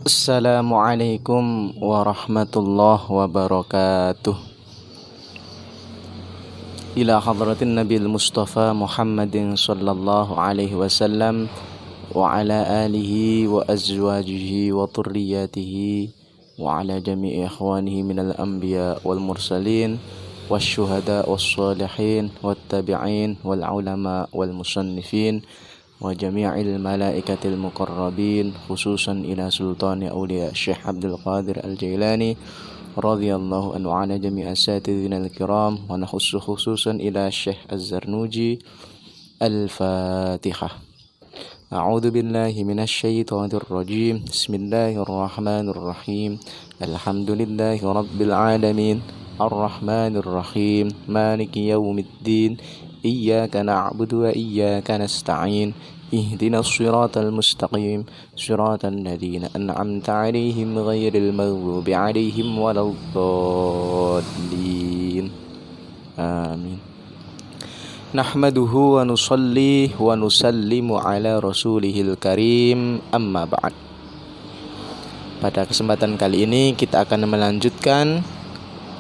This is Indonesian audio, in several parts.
Assalamualaikum warahmatullahi wabarakatuh. Ila hadratin Nabil Mustafa Muhammadin sallallahu alaihi wasallam wa ala alihi wa azwajihi wa dhurriyyatihi wa ala jami'i ikhwanihi minal anbiya wal mursalin wasyuhada wassalihin wattabi'in wal ulama wal musannifin wa jami'il malaikatil muqarrabin khususan ila sultani awliya Syekh Abdul Qadir Al-Jailani radhiyallahu anhu ala jami' asatidina al-kiram wa nakhussu khususan ila Syekh Az-Zarnuji. Al-Fatihah. A'udzu billahi minasy syaithanir rajim. Bismillahirrahmanirrahim. Alhamdulillahi rabbil alamin. Ar-Rahmanir Rahim. Maliki yaumiddin. Iyyaka na'budu wa iyyaka nasta'in. Ihdinas siratal mustaqim. Siratal ladzina an'amta 'alaihim ghairil maghdubi 'alaihim waladdallin. Amin. Nahmaduhu wa nusalli wa nusallimu ala rasulihil karim. Amma ba'd. Pada kesempatan kali ini kita akan melanjutkan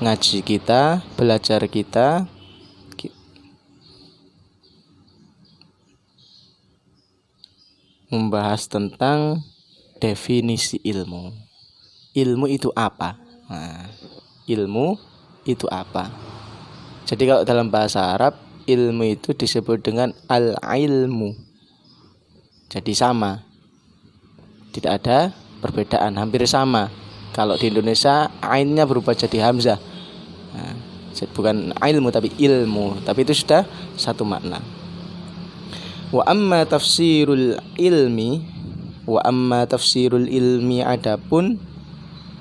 ngaji kita, belajar kita membahas tentang definisi ilmu. Ilmu itu apa? Nah, ilmu itu apa? Jadi kalau dalam bahasa Arab, ilmu itu disebut dengan al-ilmu. Jadi sama. Tidak ada perbedaan, hampir sama. Kalau di Indonesia, ainnya berubah jadi hamzah. Nah, bukan ilmu tapi ilmu, tapi itu sudah satu makna. Wa amma tafsirul ilmi adapun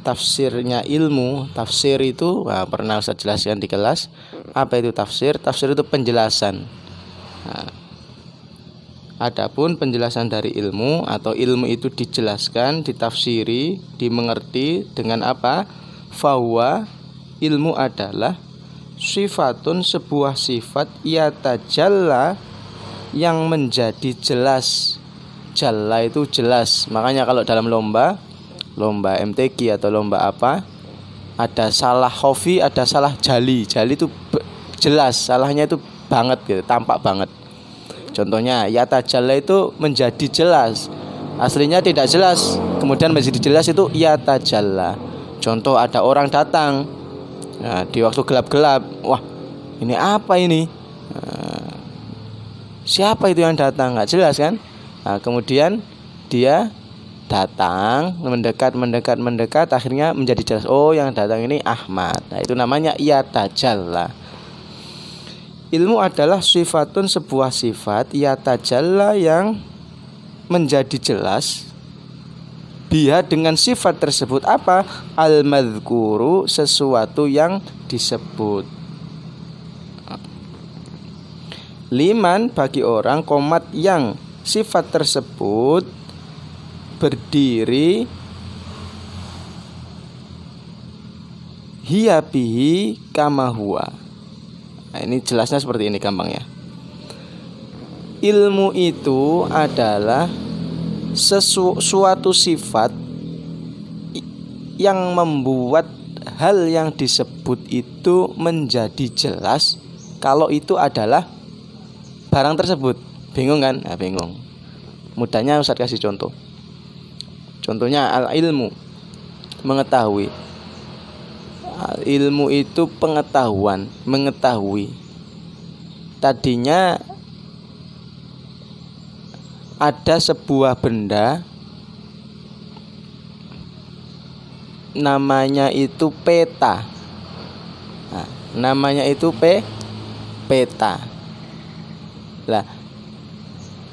tafsirnya ilmu. Tafsir itu pernah saya jelaskan di kelas. Apa itu tafsir? Tafsir itu penjelasan. Adapun penjelasan dari ilmu atau ilmu itu dijelaskan, ditafsiri, dimengerti dengan apa? Fahuwa, ilmu adalah sifatun, sebuah sifat yatajalla, yang menjadi jelas. Jalla itu jelas. Makanya kalau dalam lomba MTQ atau lomba apa, ada salah khofi, ada salah jali. Jali itu jelas, salahnya itu banget gitu, tampak banget. Contohnya yatajalla itu menjadi jelas. Aslinya tidak jelas, kemudian menjadi jelas itu yatajalla. Contoh ada orang datang, nah, di waktu gelap-gelap, wah ini apa ini? Siapa itu yang datang? Nggak jelas kan? Nah, kemudian dia datang, mendekat, akhirnya menjadi jelas. Oh, yang datang ini Ahmad. Nah, itu namanya yatajalla. Ilmu adalah sifatun, sebuah sifat yatajalla yang menjadi jelas. Biha, dengan sifat tersebut apa? Al-madhkuru, sesuatu yang disebut. Liman, bagi orang, komat yang sifat tersebut berdiri hiya bihi kama huwa. Nah, ini jelasnya seperti ini gampangnya. Ilmu itu adalah suatu sifat yang membuat hal yang disebut itu menjadi jelas kalau itu adalah barang tersebut. Bingung kan? Nah, bingung. Mudahnya Ustaz kasih contoh. Contohnya al-ilmu, mengetahui. Ilmu itu pengetahuan, mengetahui. Tadinya ada sebuah benda, namanya itu peta. Nah, namanya itu peta. Lah,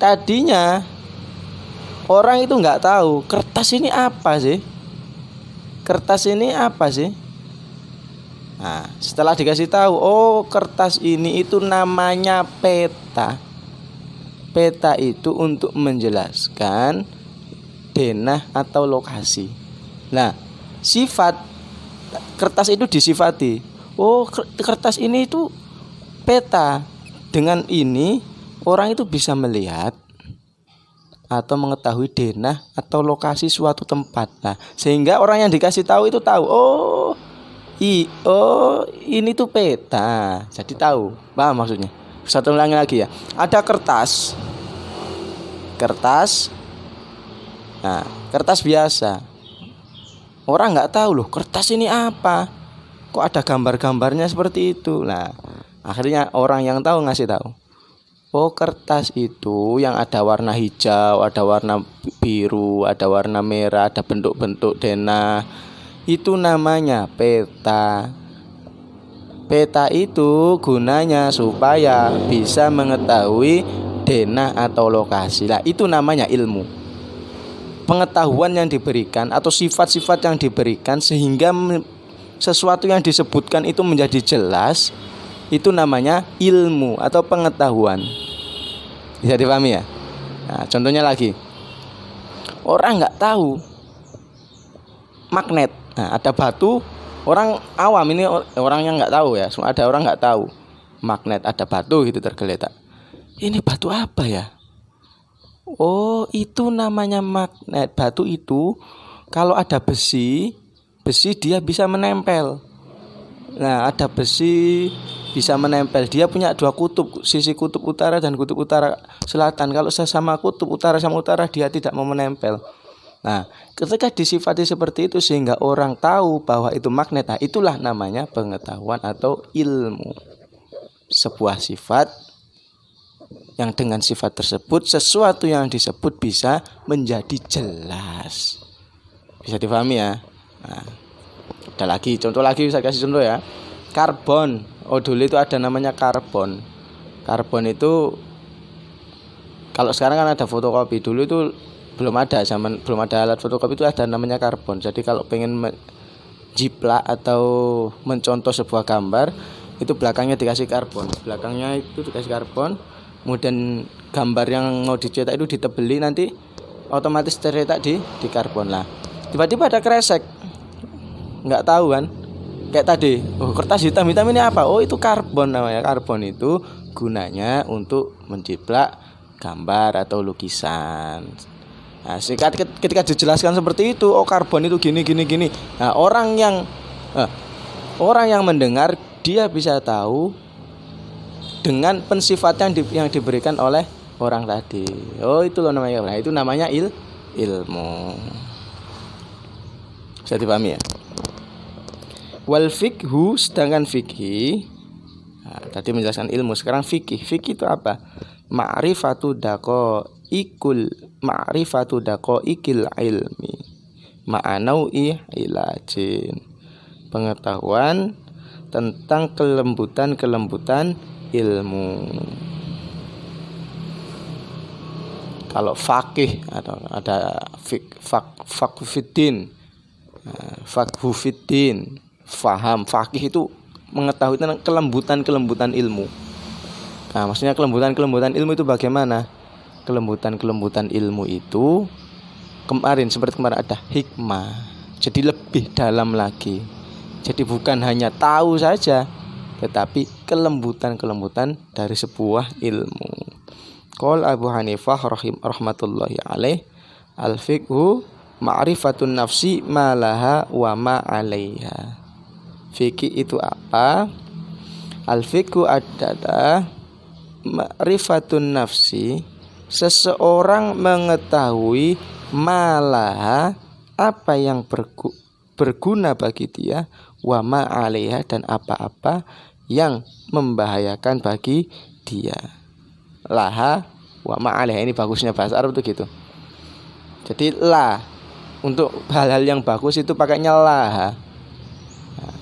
tadinya orang itu nggak tahu kertas ini apa sih. Nah, setelah dikasih tahu, oh kertas ini itu namanya peta. Peta itu untuk menjelaskan denah atau lokasi. Nah, sifat kertas itu disifati. Oh, kertas ini itu peta. Dengan ini orang itu bisa melihat atau mengetahui denah atau lokasi suatu tempat. Nah, sehingga orang yang dikasih tahu itu tahu, ini tuh peta. Jadi tahu. Paham maksudnya? Satu lagi ya. Ada kertas. Nah, kertas biasa. Orang nggak tahu loh, kertas ini apa? Kok ada gambar-gambarnya seperti itu? Nah, akhirnya orang yang tahu ngasih tahu. Oh, kertas itu yang ada warna hijau, ada warna biru, ada warna merah, ada bentuk-bentuk denah. Itu namanya peta. Peta itu gunanya supaya bisa mengetahui denah atau lokasi. Nah, itu namanya ilmu. Pengetahuan yang diberikan atau sifat-sifat yang diberikan sehingga sesuatu yang disebutkan itu menjadi jelas, itu namanya ilmu atau pengetahuan. Bisa dipahami ya? Nah, contohnya lagi, orang nggak tahu magnet. Nah, ada batu, orang awam ini orang yang nggak tahu ya, ada orang nggak tahu magnet, ada batu gitu tergeletak. Ini batu apa ya? Oh, itu namanya magnet. Batu itu kalau ada besi dia bisa menempel. Nah, ada besi bisa menempel. Dia punya dua kutub, sisi kutub utara dan kutub utara selatan. Kalau sesama kutub utara sama utara, dia tidak mau menempel. Nah, ketika disifati seperti itu sehingga orang tahu bahwa itu magnet, nah itulah namanya pengetahuan atau ilmu. Sebuah sifat yang dengan sifat tersebut sesuatu yang disebut bisa menjadi jelas. Bisa dipahami ya? Nah, ada lagi, contoh lagi, saya kasih contoh ya. Karbon. Oh, dulu itu ada namanya karbon. Karbon itu kalau sekarang kan ada fotokopi. Dulu itu belum ada alat fotokopi, itu ada namanya karbon. Jadi kalau pengen jiplak atau mencontoh sebuah gambar, itu belakangnya dikasih karbon. Belakangnya itu dikasih karbon. Kemudian gambar yang mau dicetak itu ditebeli, nanti otomatis tercetak di karbon lah. Tiba-tiba ada kresek, nggak tahu kan, kayak tadi, kertas hitam ini apa? Oh, itu karbon namanya. Karbon itu gunanya untuk menjiplak gambar atau lukisan. Nah, ketika dijelaskan seperti itu, oh karbon itu gini. Nah, orang yang mendengar dia bisa tahu dengan pensifatan yang diberikan oleh orang tadi. Oh, itu loh namanya. Nah, itu namanya ilmu. Bisa dipahami ya? Wal fikhu, sedangkan fikih, nah, tadi menjelaskan ilmu, sekarang fikih. Fikih itu apa? Ma'rifatu daqaiqil ilmi ma'anaui ilajin. Pengetahuan tentang kelembutan ilmu. Kalau fakih ada fakhufiddin, faham. Fakih itu mengetahui tentang kelembutan ilmu. Nah, maksudnya kelembutan ilmu itu bagaimana? Kelembutan ilmu itu seperti kemarin ada hikmah. Jadi lebih dalam lagi. Jadi bukan hanya tahu saja, tetapi kelembutan dari sebuah ilmu. Qala Abu Hanifah rahmatullahi alaih, al-fiqhu ma'rifatun nafsi ma laha wa ma 'alaiha. Fikih itu apa? Al-fiqhu adalah ma'rifatun nafsi, seseorang mengetahui ma laha, apa yang berguna bagi dia, wa ma 'alaiha, dan apa-apa yang membahayakan bagi dia. Laha wa ma 'alaiha, ini bagusnya bahasa Arab tuh gitu. Jadi la untuk hal-hal yang bagus itu pakainya laha. Nah,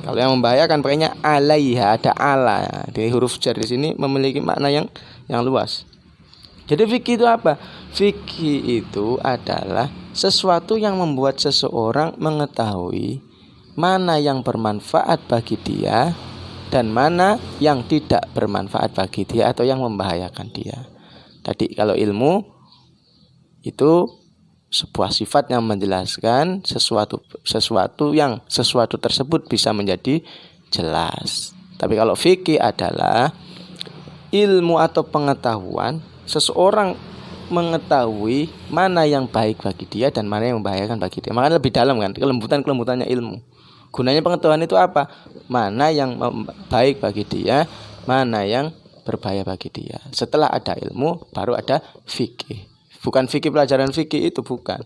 kalau yang membahayakan pakainya 'alaiha, ada ala. Di huruf jar di sini memiliki makna yang luas. Jadi fikih itu apa? Fikih itu adalah sesuatu yang membuat seseorang mengetahui mana yang bermanfaat bagi dia dan mana yang tidak bermanfaat bagi dia atau yang membahayakan dia. Tadi kalau ilmu itu sebuah sifat yang menjelaskan sesuatu tersebut bisa menjadi jelas. Tapi kalau fikih adalah ilmu atau pengetahuan seseorang mengetahui mana yang baik bagi dia dan mana yang membahayakan bagi dia. Makanya lebih dalam kan, kelembutannya ilmu. Gunanya pengetahuan itu apa? Mana yang baik bagi dia, mana yang berbahaya bagi dia. Setelah ada ilmu, baru ada fikih. Bukan fikih pelajaran fikih itu, bukan.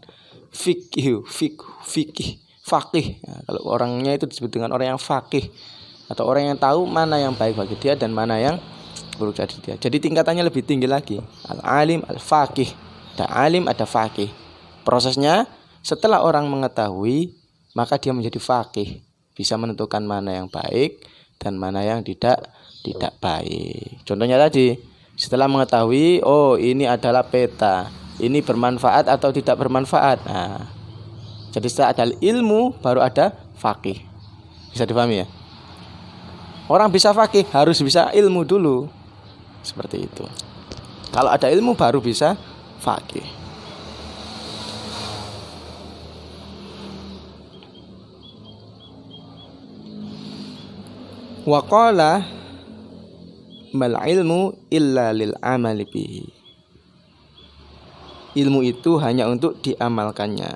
Fikih. Fakih. Kalau orangnya itu disebut dengan orang yang fakih atau orang yang tahu mana yang baik bagi dia dan mana yang buruk bagi dia. Jadi tingkatannya lebih tinggi lagi. Al-alim, al-fakih. Ada alim, ada fakih. Prosesnya setelah orang mengetahui, maka dia menjadi fakih, bisa menentukan mana yang baik dan mana yang tidak baik. Contohnya tadi, setelah mengetahui, oh ini adalah peta, ini bermanfaat atau tidak bermanfaat. Nah, jadi setelah ada ilmu baru ada fakih. Bisa dipahami ya? Orang bisa fakih harus bisa ilmu dulu. Seperti itu. Kalau ada ilmu baru bisa fakih. Wa qala mal ilmu illa lil amali bihi. Ilmu itu hanya untuk diamalkannya.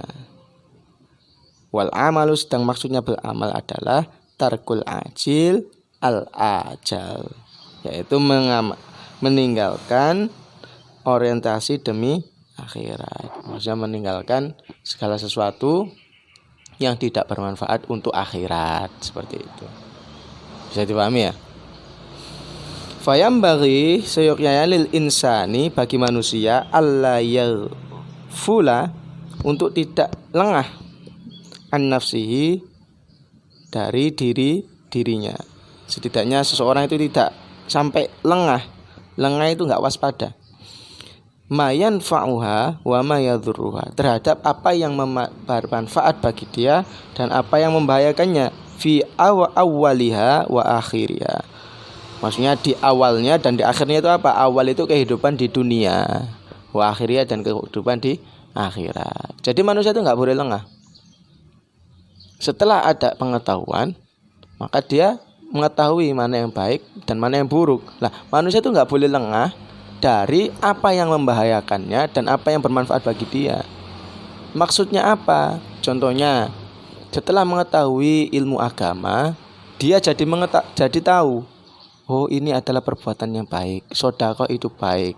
Wal amalu, sedang maksudnya beramal adalah tarkul ajil al ajal, yaitu meninggalkan orientasi demi akhirat. Maksudnya meninggalkan segala sesuatu yang tidak bermanfaat untuk akhirat. Seperti itu. Bisa dipahami ya? Fayambaghi, seyoknya lil insani, bagi manusia, alla yaghfula, untuk tidak lengah an nafsihi, dari dirinya. Setidaknya seseorang itu tidak sampai lengah. Lengah itu enggak waspada. Mayan fa'uha wa ma yadhurruha, terhadap apa yang bermanfaat bagi dia dan apa yang membahayakannya, fi awwaliha wa akhiriha. Maksudnya di awalnya dan di akhirnya itu apa? Awal itu kehidupan di dunia, wa akhiriha, dan kehidupan di akhirat. Jadi manusia itu enggak boleh lengah. Setelah ada pengetahuan, maka dia mengetahui mana yang baik dan mana yang buruk. Nah, manusia itu nggak boleh lengah dari apa yang membahayakannya dan apa yang bermanfaat bagi dia. Maksudnya apa? Contohnya, setelah mengetahui ilmu agama, dia jadi tahu, oh ini adalah perbuatan yang baik, sedekah itu baik,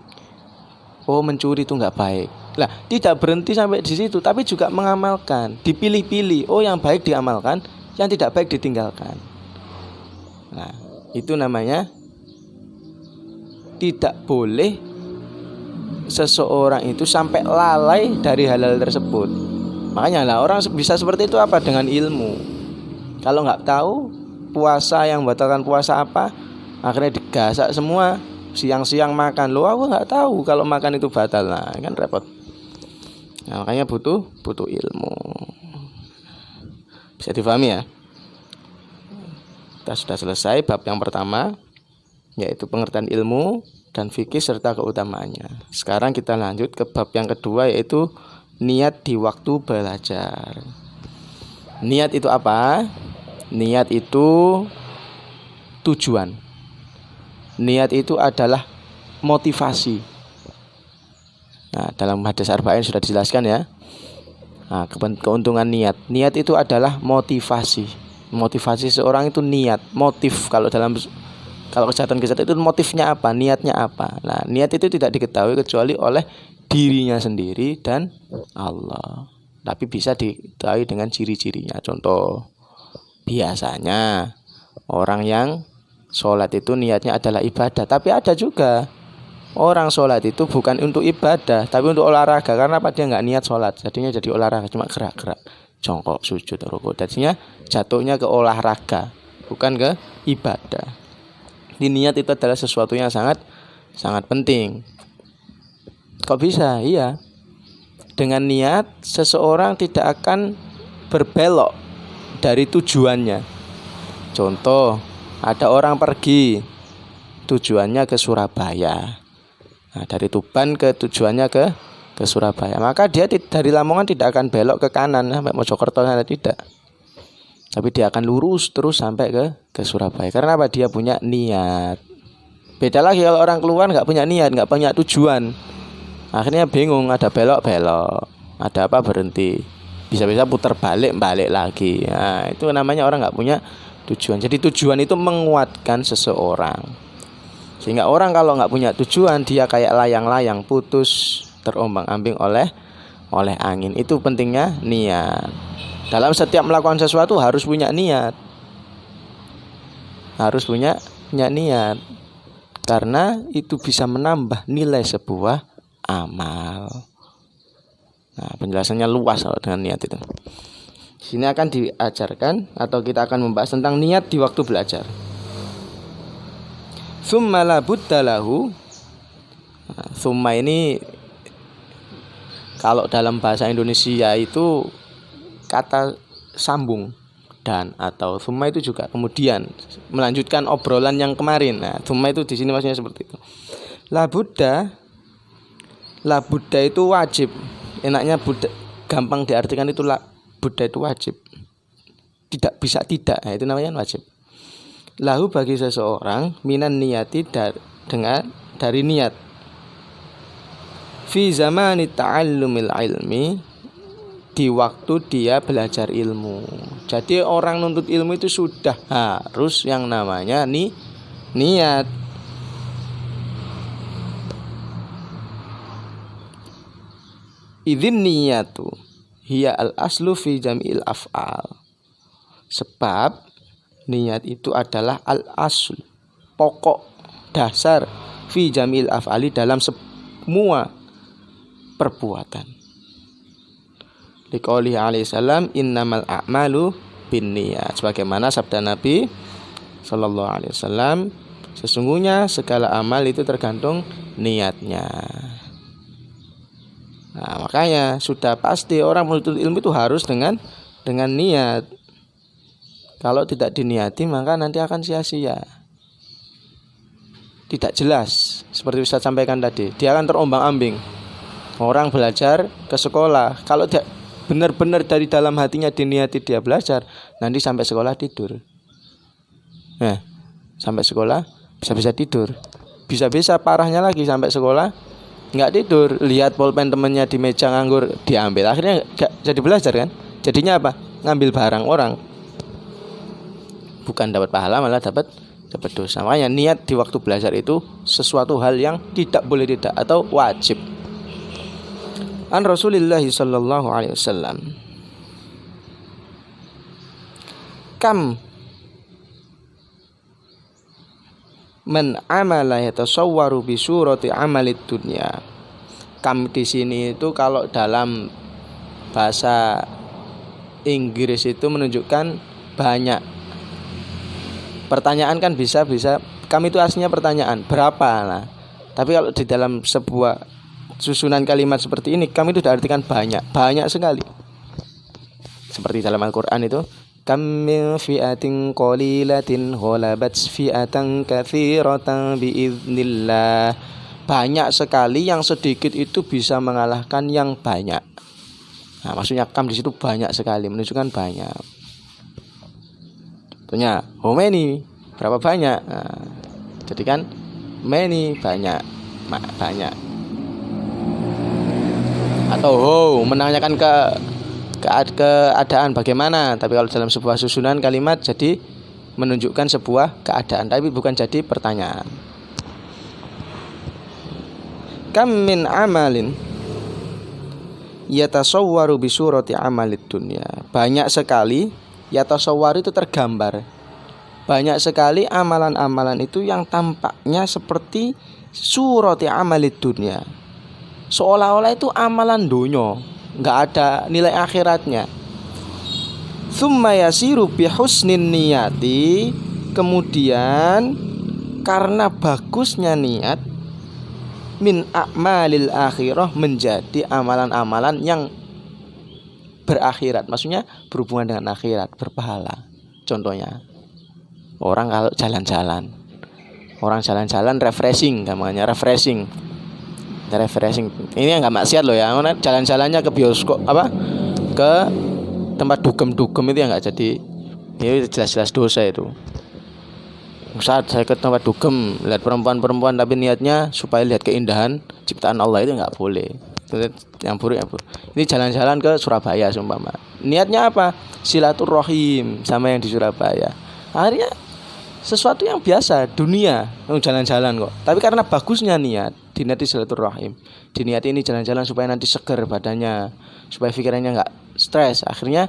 oh mencuri itu nggak baik. Nah, tidak berhenti sampai di situ, tapi juga mengamalkan, dipilih-pilih. Oh yang baik diamalkan, yang tidak baik ditinggalkan. Nah, itu namanya tidak boleh seseorang itu sampai lalai dari hal-hal tersebut. Makanya lah orang bisa seperti itu apa? Dengan ilmu. Kalau nggak tahu puasa, yang membatalkan puasa apa, akhirnya digasak semua. Siang-siang makan, loh aku nggak tahu kalau makan itu batal. Nah, kan repot. Nah, makanya butuh ilmu. Bisa difahami ya? Kita sudah selesai bab yang pertama, yaitu pengertian ilmu dan fikih serta keutamaannya. Sekarang kita lanjut ke bab yang kedua, yaitu niat di waktu belajar. Niat itu apa? Niat itu tujuan. Niat itu adalah motivasi. Nah, dalam hadis arba'in sudah dijelaskan ya. Nah, keuntungan niat. Niat itu adalah motivasi. Motivasi seorang itu niat, motif. Kalau kejahatan itu motifnya apa, niatnya apa. Nah, niat itu tidak diketahui kecuali oleh dirinya sendiri dan Allah. Tapi bisa diketahui dengan ciri-cirinya. Contoh, biasanya orang yang sholat itu niatnya adalah ibadah. Tapi ada juga orang sholat itu bukan untuk ibadah, tapi untuk olahraga. Karena apa? Dia nggak niat sholat, jadinya jadi olahraga, cuma gerak-gerak, jongkok, sujud, rukuk. Jadinya jatuhnya ke olahraga, bukan ke ibadah. Di niat itu adalah sesuatu yang sangat penting. Kok bisa? Iya. Dengan niat seseorang tidak akan berbelok dari tujuannya. Contoh, ada orang pergi tujuannya ke Surabaya. Nah, dari Tuban tujuannya ke Surabaya. Maka dia dari Lamongan tidak akan belok ke kanan sampai Mojokerto, tidak. Tapi dia akan lurus terus sampai ke Surabaya. Karena apa? Dia punya niat. Beda lagi kalau orang keluar nggak punya niat, nggak punya tujuan. Akhirnya bingung, ada belok-belok, ada apa berhenti, bisa-bisa putar balik lagi. Nah, itu namanya orang nggak punya tujuan. Jadi tujuan itu menguatkan seseorang. Sehingga orang kalau nggak punya tujuan, dia kayak layang-layang putus, terombang-ambing oleh angin. Itu pentingnya niat. Dalam setiap melakukan sesuatu harus punya niat. Harus punya niat. Karena itu bisa menambah nilai sebuah amal. Nah, penjelasannya luas kalau dengan niat itu. Di sini akan diajarkan atau kita akan membahas tentang niat di waktu belajar. Tsumma la budda lahu. Nah, tsumma ini kalau dalam bahasa Indonesia itu kata sambung dan atau tsumma itu juga kemudian melanjutkan obrolan yang kemarin. Nah, tsumma itu di sini maksudnya seperti itu. La budda itu wajib. Enaknya Buddha gampang diartikan itu Buddha itu wajib. Tidak bisa tidak. Nah, itu namanya wajib. Lahu bagi seseorang minan niyati dari niat. Fi zamani ta'allumil ilmi, di waktu dia belajar ilmu. Jadi orang nuntut ilmu itu sudah harus yang namanya niat. Idzin niyatu hiya al-aslu fi jam'il af'al. Sebab niat itu adalah al-asl, pokok dasar fi jam'il af'ali dalam semua perbuatan. Liqaulihi alaihi salam innamal a'malu binniyat. Sebagaimana sabda Nabi sallallahu alaihi wasallam, sesungguhnya segala amal itu tergantung niatnya. Nah, makanya sudah pasti orang menuntut ilmu itu harus dengan niat. Kalau tidak diniati maka nanti akan sia-sia. Tidak jelas. Seperti Ustaz sampaikan tadi, dia akan terombang-ambing. Orang belajar ke sekolah, kalau dia benar-benar dari dalam hatinya diniati dia belajar, nanti sampai sekolah tidur. Nah, sampai sekolah bisa-bisa tidur. Bisa-bisa parahnya lagi sampai sekolah nggak tidur, lihat pulpen temennya di meja nganggur, diambil, akhirnya nggak jadi belajar kan. Jadinya apa? Ngambil barang orang, bukan dapat pahala malah dapat dosa. Makanya niat di waktu belajar itu sesuatu hal yang tidak boleh tidak atau wajib. An Rasulillah sallallahu alaihi wasallam, kam man amala yatasawwaru bi surati amalid dunya. Kam di sini itu kalau dalam bahasa Inggris itu menunjukkan banyak. Pertanyaan kan bisa kam itu aslinya pertanyaan, berapa lah. Tapi kalau di dalam sebuah susunan kalimat seperti ini, kam itu diartikan banyak sekali. Seperti dalam Al-Qur'an itu, kam min fi'atin qalilatin ghalabat fi'atan katsiratan biiznillah. Banyak sekali yang sedikit itu bisa mengalahkan yang banyak. Nah, maksudnya kam di situ banyak sekali, menunjukkan banyak. Contohnya, how many? Berapa banyak? Nah, jadi kan many banyak. Atau menanyakan keadaan bagaimana, tapi kalau dalam sebuah susunan kalimat jadi menunjukkan sebuah keadaan, tapi bukan jadi pertanyaan. Kam min amalin yatasawwaru bi surati amalid dunya. Banyak sekali, yatasawwaru itu tergambar. Banyak sekali amalan-amalan itu yang tampaknya seperti surati amalid dunya. Seolah-olah itu amalan dunya, enggak ada nilai akhiratnya. Tsumma yasiru bi husnin niyati. Kemudian karena bagusnya niat, min a'malil akhirah, menjadi amalan-amalan yang berakhirat. Maksudnya berhubungan dengan akhirat, berpahala. Contohnya, orang kalau jalan-jalan, refreshing, namanya refreshing. Ini enggak maksiat loh ya. Jalan-jalannya ke bioskop ke tempat dugem-dugem itu ya enggak jadi. Ini jelas-jelas dosa itu. Saat saya ke tempat dugem, lihat perempuan-perempuan tapi niatnya supaya lihat keindahan ciptaan Allah, itu nggak boleh. Yang buruk ya, Bu. Ini jalan-jalan ke Surabaya seumpama. Niatnya apa? Silaturahim sama yang di Surabaya. Akhirnya sesuatu yang biasa, dunia, jalan-jalan kok. Tapi karena bagusnya niat, diniati silaturahim. Diniati ini jalan-jalan supaya nanti seger badannya, supaya pikirannya nggak stres. Akhirnya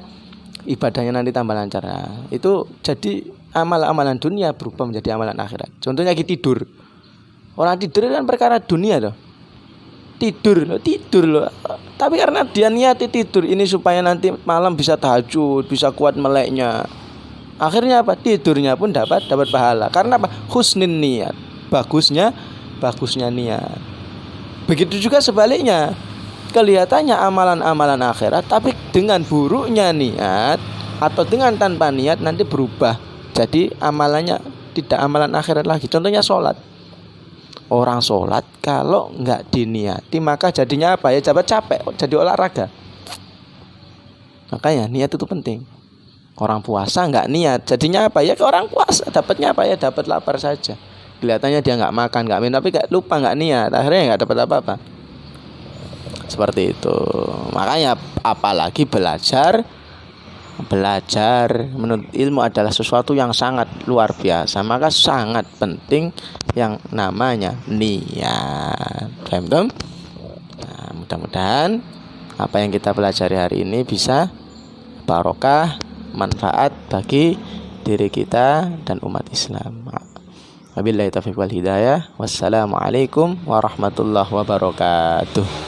ibadahnya nanti tambah lancar. Nah, itu jadi amalan-amalan dunia berubah menjadi amalan akhirat. Contohnya tidur. Orang tidur kan perkara dunia loh. Tidur loh. Tapi karena dia niati tidur ini supaya nanti malam bisa tahajud, bisa kuat meleknya. Akhirnya apa? Tidurnya pun dapat pahala. Karena apa? Husnin niat. Bagusnya niat. Begitu juga sebaliknya. Kelihatannya amalan-amalan akhirat, tapi dengan buruknya niat atau dengan tanpa niat nanti berubah. Jadi amalannya tidak amalan akhirat lagi. Contohnya sholat. Orang sholat kalau nggak diniati maka jadinya apa ya? Capek, jadi olahraga. Makanya niat itu penting. Orang puasa nggak niat, jadinya apa ya? Orang puasa dapatnya apa ya? Dapat lapar saja. Kelihatannya dia nggak makan, nggak minum, tapi lupa nggak niat. Akhirnya nggak dapat apa-apa. Seperti itu. Makanya apalagi belajar menurut ilmu adalah sesuatu yang sangat luar biasa. Maka sangat penting yang namanya niat. Paham? Nah, mudah-mudahan apa yang kita pelajari hari ini bisa barokah, manfaat bagi diri kita dan umat Islam. Wabillahi taufiq wal hidayah. Wassalamualaikum warahmatullahi wabarakatuh.